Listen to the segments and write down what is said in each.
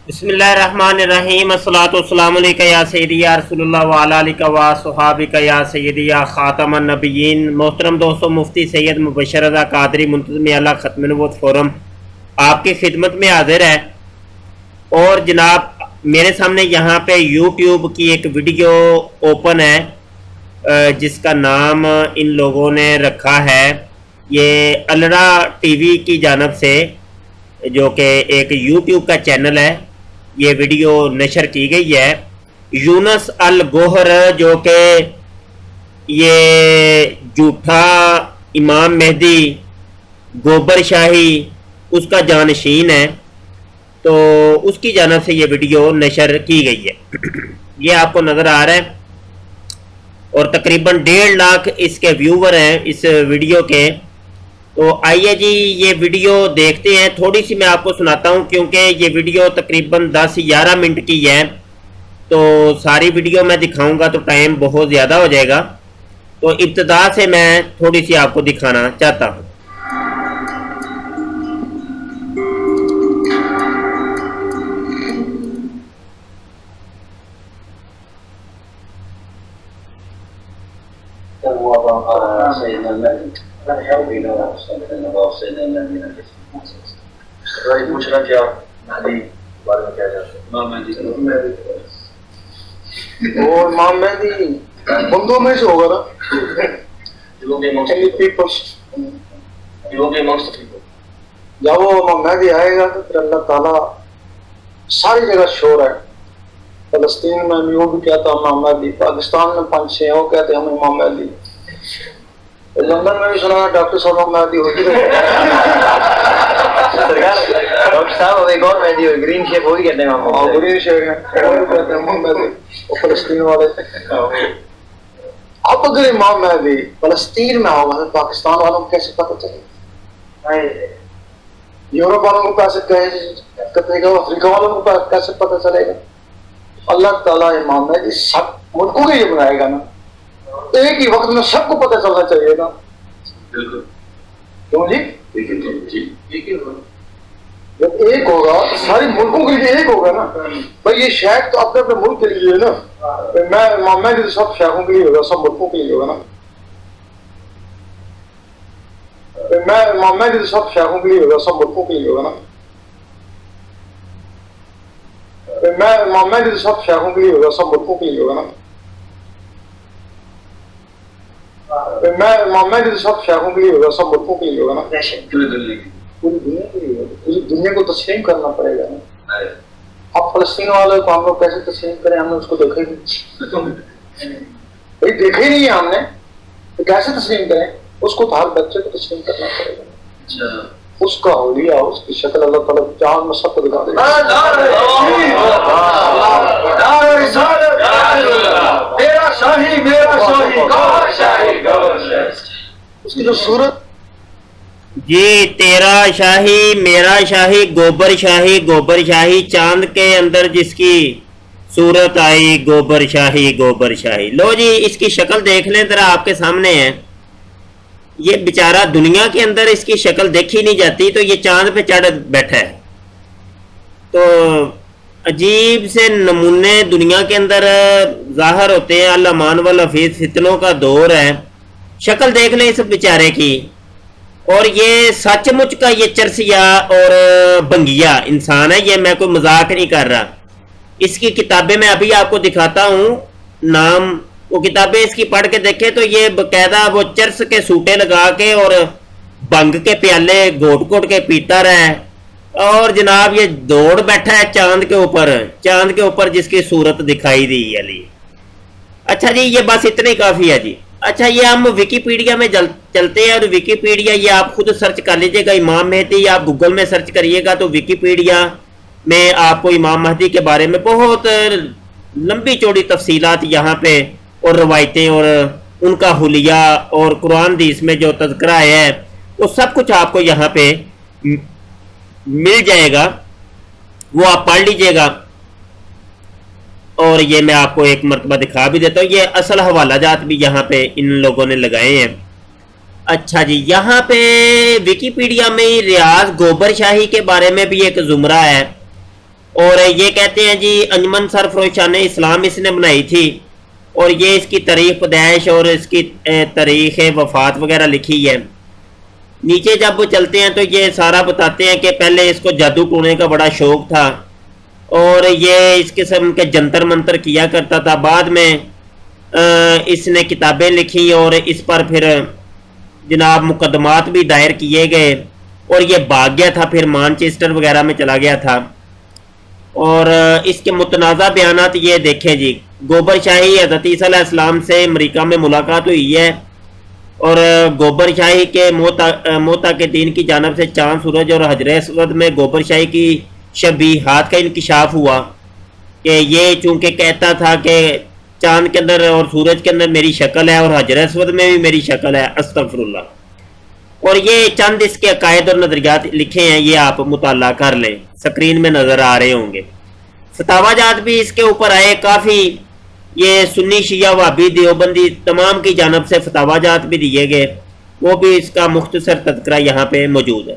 بسم اللہ الرحمن الرحیم الصلاۃ والسلام علیکہ یا سیدی یا رسول اللہ وعلی آلہ و صحابہ یا سیدی یا خاتم النبیین۔ محترم دوستو، مفتی سید مبشر رضا قادری منتظم اعلیٰ ختم نبوت فورم آپ کی خدمت میں حاضر ہے۔ اور جناب میرے سامنے یہاں پہ یوٹیوب کی ایک ویڈیو اوپن ہے جس کا نام ان لوگوں نے رکھا ہے، یہ الرا ٹی وی کی جانب سے، جو کہ ایک یوٹیوب کا چینل ہے، یہ ویڈیو نشر کی گئی ہے۔ یونس الگوہر جو کہ یہ جھوٹا امام مہدی گوبر شاہی اس کا جانشین ہے، تو اس کی جانب سے یہ ویڈیو نشر کی گئی ہے۔ یہ آپ کو نظر آ رہا ہے، اور تقریباً 1.5 لاکھ اس کے ویور ہیں اس ویڈیو کے۔ تو آئیے جی یہ ویڈیو دیکھتے ہیں۔ تھوڑی سی میں آپ کو سناتا ہوں کیونکہ یہ ویڈیو تقریباً 10-11 منٹ کی ہے، تو ساری ویڈیو میں دکھاؤں گا تو ٹائم بہت زیادہ ہو جائے گا، تو ابتدا سے میں تھوڑی سی آپ کو دکھانا چاہتا ہوں۔ پوچھنا کیا مہدی بارے میں کیا جاتا ہے؟ امام مہدی بندوں میں سے ہوگا نا، جب وہ امام مہدی آئے گا تو پھر اللہ تعالیٰ ساری جگہ شور ہے۔ فلسطین میں بھی وہ بھی کہتا امام مہدی، پاکستان میں 5-6 وہ کہتے ہم امام مہدی، لندن میں بھی سنا ڈاکٹر صاحب امام مہدی ہوتی ہے۔ ڈاکٹر صاحب ایک اور مہدی ہوئی، گرین شیپ وہی کہتے ہیں، گرین شیپ کہتے ہیں امام مہدی، وہ فلسطین والے۔ اب اگر امام مہدی فلسطین میں ہوگا تو پاکستان والوں کو کیسے پتہ چلے گا؟ یورپ والوں کو کیسے کہے گا؟ افریقہ والوں کو کیسے پتہ چلے گا؟ اللہ تعالیٰ امام مہدی سب ملکوں کے لیے بنائے گا نا، ایک ہی وقت میں سب کو پتہ چلنا چاہیے نا۔ بالکل، کیوں جی؟ جب ایک ہوگا تو سارے ملکوں کے لیے ایک ہوگا نا۔ بھائی یہ شیخ تو اپنے اپنے ملک کے لیے نا، میں امام مہدی سب شیخوں کے لیے ہوگا، سب ملکوں کے لیے ہوگا نا۔ میں امام مہدی سب شیخوں کے لیے ہوگا، سب ملکوں کے لیے ہوگا نا۔ میں امام مہدی سب شیخوں کے لیے ہوگا، سب ملکوں کے لیے ہوگا نا۔ میں امام مہدی سب شیخوں کے لیے ہوگا، سب ملکوں کے لیے ہوگا نا۔ پوری دنیا کے لیے ہوگا، پوری دنیا کو تسلیم کرنا پڑے گا نا۔ اب فلسطین والے کو ہم لوگ کیسے تسلیم کریں؟ ہم نے اس کو دیکھا ہی نہیں، بھائی دیکھے ہی نہیں ہے ہم نے، تو کیسے تسلیم کریں؟ اس کو تو ہر بچے کو تسلیم کرنا پڑے گا۔ اس کا حلیہ، اس کی شکل اللہ تعالیٰ چاند میں سب کو دکھا دے گا۔ اس کی جو صورت جی، تیرا شاہی میرا شاہی گوبر شاہی، گوبر شاہی چاند کے اندر جس کی صورت آئی گوبر شاہی گوبر شاہی۔ لو جی اس کی شکل دیکھ لیں ذرا، آپ کے سامنے ہے۔ یہ بیچارہ دنیا کے اندر اس کی شکل دیکھی نہیں جاتی، تو یہ چاند پہ چڑھ بیٹھا ہے۔ تو عجیب سے نمونے دنیا کے اندر ظاہر ہوتے ہیں۔ الامان والحفیظ فتنوں کا دور ہے۔ شکل دیکھ لیں اس بیچارے کی، اور یہ سچ مچ کا یہ چرسیا اور بنگیا انسان ہے، یہ میں کوئی مذاق نہیں کر رہا۔ اس کی کتابیں میں ابھی آپ کو دکھاتا ہوں، نام وہ کتابیں اس کی پڑھ کے دیکھیں تو یہ باقاعدہ وہ چرس کے سوٹے لگا کے اور بنگ کے پیالے گھوٹ گھوٹ کے پیتا رہا ہے، اور جناب یہ دوڑ بیٹھا ہے چاند کے اوپر، چاند کے اوپر جس کی صورت دکھائی دی علی۔ اچھا جی یہ بس اتنا ہی کافی ہے جی۔ اچھا یہ ہم ویکیپیڈیا میں چلتے ہیں، اور ویکیپیڈیا یہ آپ خود سرچ کر لیجئے گا، امام مہدی آپ گوگل میں سرچ کریے گا تو ویکیپیڈیا میں آپ کو امام مہدی کے بارے میں بہت لمبی چوڑی تفصیلات یہاں پہ، اور روایتیں اور ان کا حلیہ اور قرآن حدیث میں جو تذکرہ ہے وہ سب کچھ آپ کو یہاں پہ مل جائے گا، وہ آپ پڑھ لیجئے گا۔ اور یہ میں آپ کو ایک مرتبہ دکھا بھی دیتا ہوں، یہ اصل حوالہ جات بھی یہاں پہ ان لوگوں نے لگائے ہیں۔ اچھا جی یہاں پہ ویکیپیڈیا میں ریاض گوبر شاہی کے بارے میں بھی ایک زمرہ ہے، اور یہ کہتے ہیں جی انجمن سرفروشان اسلام اس نے بنائی تھی، اور یہ اس کی تاریخ پیدائش اور اس کی تاریخ وفات وغیرہ لکھی ہے۔ نیچے جب وہ چلتے ہیں تو یہ سارا بتاتے ہیں کہ پہلے اس کو جادو ٹونے کا بڑا شوق تھا اور یہ اس قسم کے جنتر منتر کیا کرتا تھا۔ بعد میں اس نے کتابیں لکھی اور اس پر پھر جناب مقدمات بھی دائر کیے گئے، اور یہ بھاگ گیا تھا، پھر مانچسٹر وغیرہ میں چلا گیا تھا۔ اور اس کے متنازع بیانات یہ دیکھیں جی، گوبر شاہی حضرت عیسیٰ علیہ السلام سے امریکہ میں ملاقات ہوئی ہے، اور گوبر شاہی کے موتا کے دین کی جانب سے چاند، سورج اور حجر اسود میں گوبر شاہی کی شبیہات کا انکشاف ہوا کہ یہ چونکہ کہتا تھا کہ چاند کے اندر اور سورج کے اندر میری شکل ہے اور حجر اسود میں بھی میری شکل ہے، استغفر اللہ۔ اور یہ چند اس کے عقائد اور نظریات لکھے ہیں، یہ آپ مطالعہ کر لیں، سکرین میں نظر آ رہے ہوں گے۔ فتاوی جات بھی اس کے اوپر آئے کافی، یہ سنی شیعہ وہابی دیوبندی تمام کی جانب سے فتاوی جات بھی دیے گئے، وہ بھی اس کا مختصر تذکرہ یہاں پہ موجود ہے۔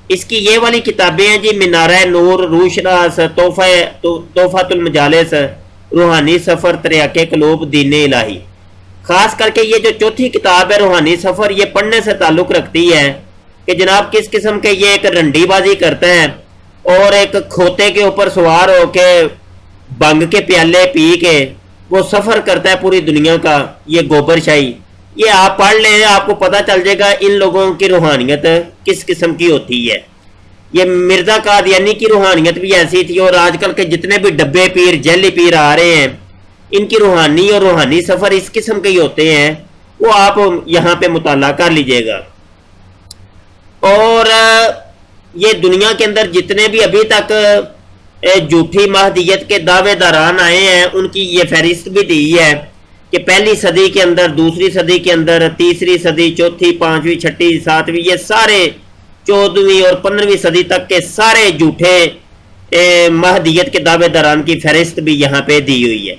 اس کی یہ والی کتابیں ہیں جی، منارہ نور، روح شناس، تحفۃ المجالس، روحانی سفر، تریاق قلوب، دین الہی۔ خاص کر کے یہ جو چوتھی کتاب ہے روحانی سفر، یہ پڑھنے سے تعلق رکھتی ہے کہ جناب کس قسم کے یہ ایک رنڈی بازی کرتا ہے اور ایک کھوتے کے اوپر سوار ہو کے بنگ کے پیالے پی کے وہ سفر کرتا ہے پوری دنیا کا، یہ گوبر شاہی۔ یہ آپ پڑھ لیں، آپ کو پتہ چل جائے گا ان لوگوں کی روحانیت کس قسم کی ہوتی ہے۔ یہ مرزا قادیانی کی روحانیت بھی ایسی تھی، اور آج کل کے جتنے بھی ڈبے پیر، جیلی پیر آ رہے ہیں، ان کی روحانی اور روحانی سفر اس قسم کے ہی ہوتے ہیں، وہ آپ یہاں پہ مطالعہ کر لیجئے گا۔ اور یہ دنیا کے اندر جتنے بھی ابھی تک جھوٹی مہدیت کے دعوے داران آئے ہیں، ان کی یہ فہرست بھی دی ہے کہ پہلی صدی کے اندر، دوسری صدی کے اندر، تیسری صدی، چوتھی، پانچویں، چھٹی، ساتویں، یہ سارے 14ویں اور 15ویں صدی تک کے سارے جھوٹے مہدیت کے دعوے داران کی فہرست بھی یہاں پہ دی ہوئی ہے۔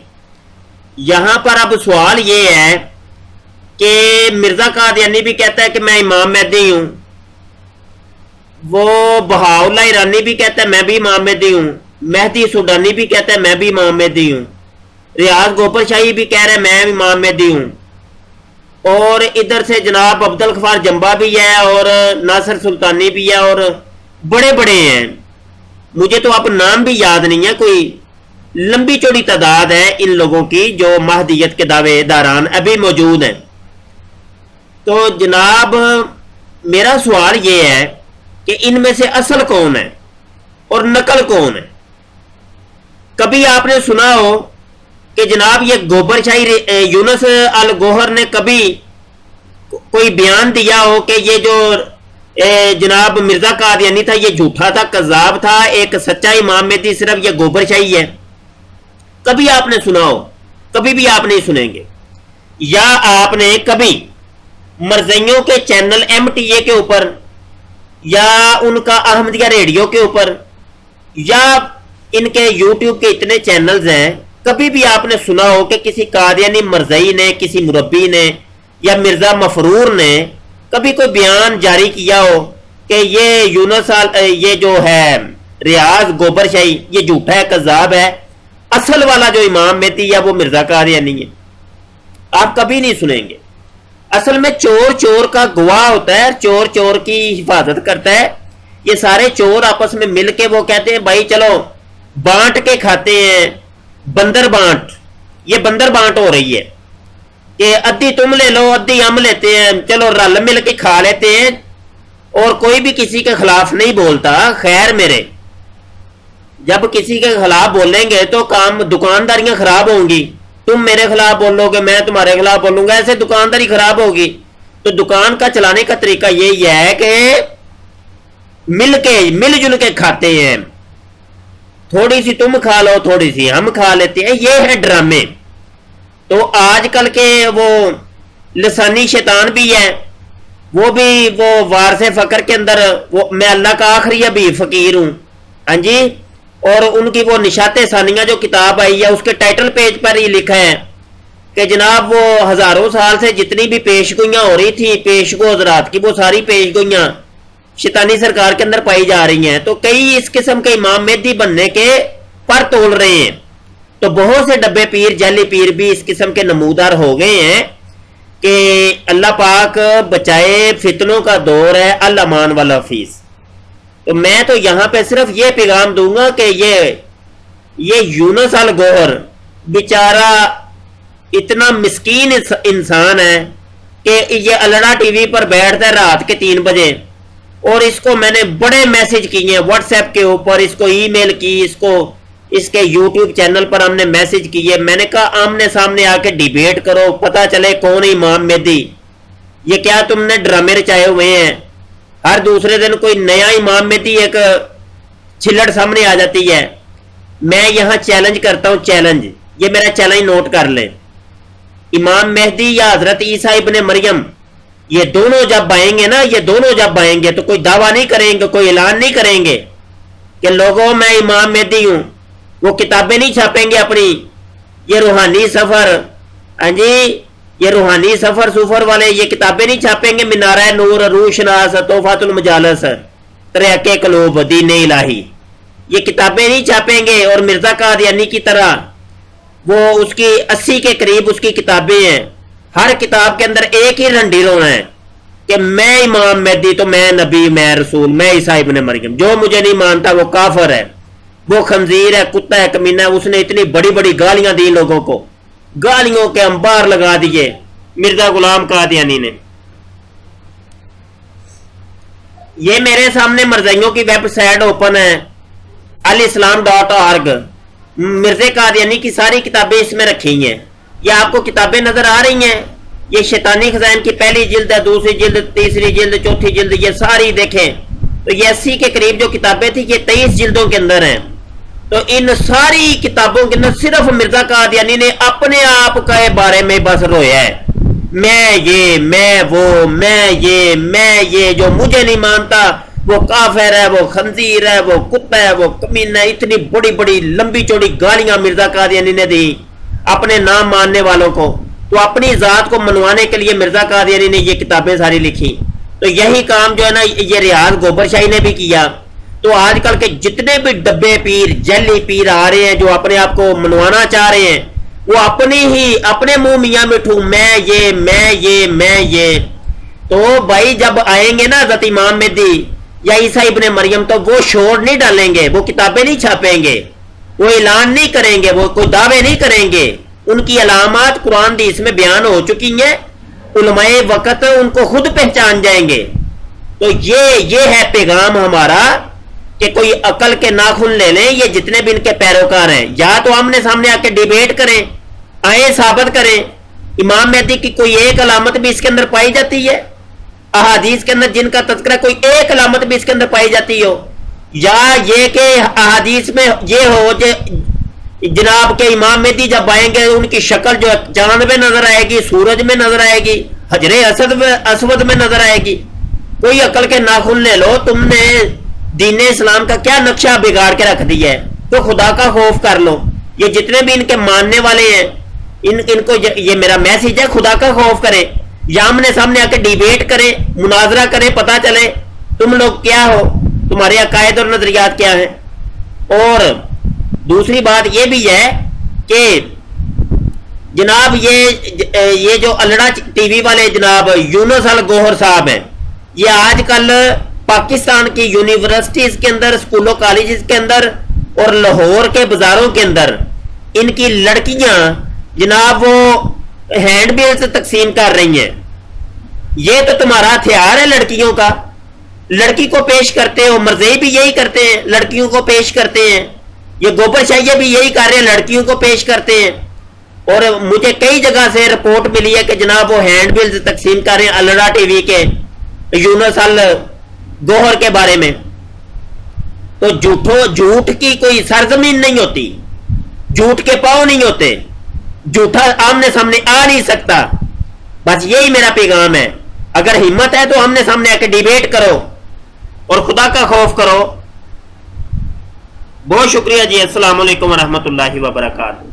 یہاں پر اب سوال یہ ہے کہ مرزا قادیانی بھی کہتا ہے کہ میں امام مہدی ہوں، وہ بہاؤاللہ ایرانی بھی کہتا ہے میں بھی امام مہدی ہوں، مہدی سوڈانی بھی کہتا ہے میں بھی امام مہدی ہوں، ریاض گوبر شاہی بھی کہہ رہے ہیں میں امام مہدی ہوں، اور ادھر سے جناب عبدالغفار جنبا بھی ہے اور ناصر سلطانی بھی ہے، اور بڑے بڑے ہیں، مجھے تو اب نام بھی یاد نہیں ہے، کوئی لمبی چوڑی تعداد ہے ان لوگوں کی جو مہدیت کے دعوے داران ابھی موجود ہیں۔ تو جناب میرا سوال یہ ہے کہ ان میں سے اصل کون ہے اور نقل کون ہے؟ کبھی آپ نے سنا ہو کہ جناب یہ گوبر شاہی یونس الگوہر نے کبھی کوئی بیان دیا ہو کہ یہ جو جناب مرزا قادیانی تھا یہ جھوٹا تھا، کذاب تھا، ایک سچا امام مہدی صرف یہ گوبر شاہی ہے؟ کبھی آپ نے سنا ہو؟ کبھی بھی آپ نہیں سنیں گے۔ یا آپ نے کبھی مرزائیوں کے چینل MTA کے اوپر یا ان کا احمدیہ ریڈیو کے اوپر یا ان کے YouTube کے اتنے چینلز ہیں، کبھی بھی آپ نے سنا ہو کہ کسی قادیانی مرزائی نے، کسی مربی نے یا مرزا مفرور نے کبھی کوئی بیان جاری کیا ہو کہ یہ یونس یہ جو ہے ریاض گوبر شاہی یہ جھوٹا ہے، کذاب ہے، اصل والا جو امام مہدی ہے وہ مرزا قادیانی ہے؟ آپ کبھی نہیں سنیں گے۔ اصل میں چور چور کا گواہ ہوتا ہے، چور چور کی حفاظت کرتا ہے۔ یہ سارے چور آپس میں مل کے وہ کہتے ہیں بھائی چلو بانٹ کے کھاتے ہیں، بندر بانٹ، یہ بندر بانٹ ہو رہی ہے کہ ادھی تم لے لو ادھی ہم لیتے ہیں، چلو رل مل کے کھا لیتے ہیں، اور کوئی بھی کسی کے خلاف نہیں بولتا۔ خیر میرے، جب کسی کے خلاف بولیں گے تو کام دکانداریاں خراب ہوں گی، تم میرے خلاف بولو گے میں تمہارے خلاف بولوں گا، ایسے دکانداری خراب ہوگی۔ تو دکان کا چلانے کا طریقہ یہی ہے کہ مل جل کے کھاتے ہیں، تھوڑی سی تم کھا لو تھوڑی سی ہم کھا لیتے ہیں، یہ ہے ڈرامے۔ تو آج کل کے وہ لسانی شیطان بھی ہے، وہ بھی وہ وارث فقر کے اندر وہ میں اللہ کا آخری ابھی فقیر ہوں، ہاں جی، اور ان کی وہ نشات ثانیہ جو کتاب آئی ہے اس کے ٹائٹل پیج پر یہ لکھا ہے کہ جناب وہ ہزاروں سال سے جتنی بھی پیش گوئیاں ہو رہی تھی پیش گو حضرات کی، وہ ساری پیش گوئیاں شیطانی سرکار کے اندر پائی جا رہی ہیں۔ تو کئی اس قسم کے امام مہدی بننے کے پر تول رہے ہیں. تو بہت سے ڈبے پیر جعلی پیر بھی اس قسم کے نمودار ہو گئے ہیں کہ اللہ پاک بچائے. فتنوں کا دور ہے. الامان والحفیظ. تو میں تو یہاں پہ صرف یہ پیغام دوں گا کہ یہ یونس الگوہر بیچارہ اتنا مسکین انسان ہے کہ یہ الڑا ٹی وی پر بیٹھتا ہے رات کے 3 بجے, اور اس کو میں نے بڑے میسج کیے ہیں واٹس ایپ کے اوپر, اس کو ای میل کی, اس کے یوٹیوب چینل پر ہم نے میسج کیے. میں نے کہا آمنے سامنے آ کے ڈیبیٹ کرو, پتہ چلے کون امام مہدی. یہ کیا تم نے ڈرامے رچائے ہوئے ہیں؟ ہر دوسرے دن کوئی نیا امام مہدی ایک چھلڑ سامنے آ جاتی ہے. میں یہاں چیلنج کرتا ہوں, چیلنج, یہ میرا چیلنج نوٹ کر لیں. امام مہدی یا حضرت عیسیٰ ابن مریم, یہ دونوں جب آئیں گے نا, یہ دونوں جب آئیں گے تو کوئی دعویٰ نہیں کریں گے, کوئی اعلان نہیں کریں گے کہ لوگوں میں امام مہدی ہوں. وہ کتابیں نہیں چھاپیں گے اپنی, یہ روحانی سفر, ہاں جی, یہ روحانی سفر سفر والے یہ کتابیں نہیں چھاپیں گے. منارہ نور, روح شناس, تحفۃ المجالس, ترحق قلوب, دین الہی, یہ کتابیں نہیں چھاپیں گے. اور مرزا قادیانی کی طرح وہ اس کی 80 کے قریب اس کی کتابیں ہیں. ہر کتاب کے اندر ایک ہی رنڈی رونا ہے کہ میں امام مہدی تو میں نبی, میں رسول, میں عیسیٰ ابن مریم. جو مجھے نہیں مانتا وہ کافر ہے, وہ خنزیر ہے, کتا ہے, کمینہ ہے. اس نے اتنی بڑی بڑی گالیاں دی لوگوں کو, گالیوں کے انبار لگا دیے مرزا غلام قادیانی نے. یہ میرے سامنے مرزائیوں کی ویب سائٹ اوپن ہے, alislam.org. مرزا قادیانی کی ساری کتابیں اس میں رکھی ہیں. یہ آپ کو کتابیں نظر آ رہی ہیں. یہ شیطانی خزائن کی پہلی جلد ہے, دوسری جلد, تیسری جلد, چوتھی جلد, یہ ساری دیکھیں. تو یہ 80 کے قریب جو کتابیں تھیں یہ 23 جلدوں کے اندر ہیں. تو ان ساری کتابوں کے اندر صرف مرزا قادیانی نے اپنے آپ کے بارے میں بس رویا ہے, میں یہ, میں وہ, میں یہ, جو مجھے نہیں مانتا وہ کافر ہے, وہ خنزیر ہے, وہ کتا ہے, وہ کمینہ ہے. اتنی بڑی بڑی لمبی چوڑی گالیاں مرزا قادیانی نے دی اپنے نام ماننے والوں کو. تو اپنی ذات کو منوانے کے لیے مرزا قادیانی نے یہ کتابیں ساری لکھی. تو یہی کام جو ہے نا یہ ریاض گوبر شاہی نے بھی کیا. تو آج کل کے جتنے بھی ڈبے پیر جعلی پیر آ رہے ہیں جو اپنے آپ کو منوانا چاہ رہے ہیں, وہ اپنے منہ میاں مٹھو, میں یہ. تو بھائی جب آئیں گے نا حضرت امام مہدی یا عیسیٰ ابن مریم, تو وہ شور نہیں ڈالیں گے, وہ کتابیں نہیں چھاپیں گے, وہ اعلان نہیں کریں گے, وہ کوئی دعوے نہیں کریں گے. ان کی علامات قرآن حدیث میں بیان ہو چکی ہیں, علماء وقت ان کو خود پہچان جائیں گے. تو یہ ہے پیغام ہمارا کہ کوئی عقل کے ناخن لے لیں. یہ جتنے بھی ان کے پیروکار ہیں, یا تو آمنے سامنے آ کے ڈیبیٹ کریں, آئیں ثابت کریں امام مہدی کی کوئی ایک علامت بھی اس کے اندر پائی جاتی ہے, احادیث کے اندر جن کا تذکرہ کوئی ایک علامت بھی اس کے اندر پائی جاتی ہو, یا یہ کہ احادیث میں یہ ہو جناب کہ امام مہدی جب آئیں گے ان کی شکل جو چاند میں نظر آئے گی, سورج میں نظر آئے گی, حجر اسود میں نظر آئے گی. کوئی عقل کے ناخن لے لو, تم نے دین اسلام کا کیا نقشہ بگاڑ کے رکھ دیا ہے. تو خدا کا خوف کر لو. یہ جتنے بھی ان کے ماننے والے ہیں ان کو یہ میرا میسج ہے, خدا کا خوف کریں, یا آمنے سامنے آ کے ڈیبیٹ کریں, مناظرہ کریں, پتہ چلے تم لوگ کیا ہو, تمہارے عقائد اور نظریات کیا ہیں. اور دوسری بات یہ بھی ہے کہ جناب یہ جو الڑا ٹی وی والے جناب یونس الگوہر صاحب ہیں, یہ آج کل پاکستان کی یونیورسٹیز کے اندر, اسکولوں کالجز کے اندر اور لاہور کے بازاروں کے اندر ان کی لڑکیاں جناب وہ ہینڈ بیلز تقسیم کر رہی ہیں. یہ تو تمہارا ہتھیار ہے لڑکیوں کا, لڑکی کو پیش کرتے ہو. مرزائی بھی یہی کرتے ہیں, لڑکیوں کو پیش کرتے ہیں. یہ گوبر شاہیہ بھی یہی کر رہے ہیں, لڑکیوں کو پیش کرتے ہیں. اور مجھے کئی جگہ سے رپورٹ ملی ہے کہ جناب وہ ہینڈ بیلز تقسیم کر رہے ہیں الڑا ٹی وی کے یونس الگوہر کے بارے میں. تو جھوٹ کی کوئی سرزمین نہیں ہوتی, جھوٹ کے پاؤں نہیں ہوتے, جھوٹا آمنے سامنے آ نہیں سکتا. بس یہی میرا پیغام ہے. اگر ہمت ہے تو آمنے سامنے آ کے ڈیبیٹ کرو اور خدا کا خوف کرو. بہت شکریہ جی. السلام علیکم ورحمۃ اللہ وبرکاتہ.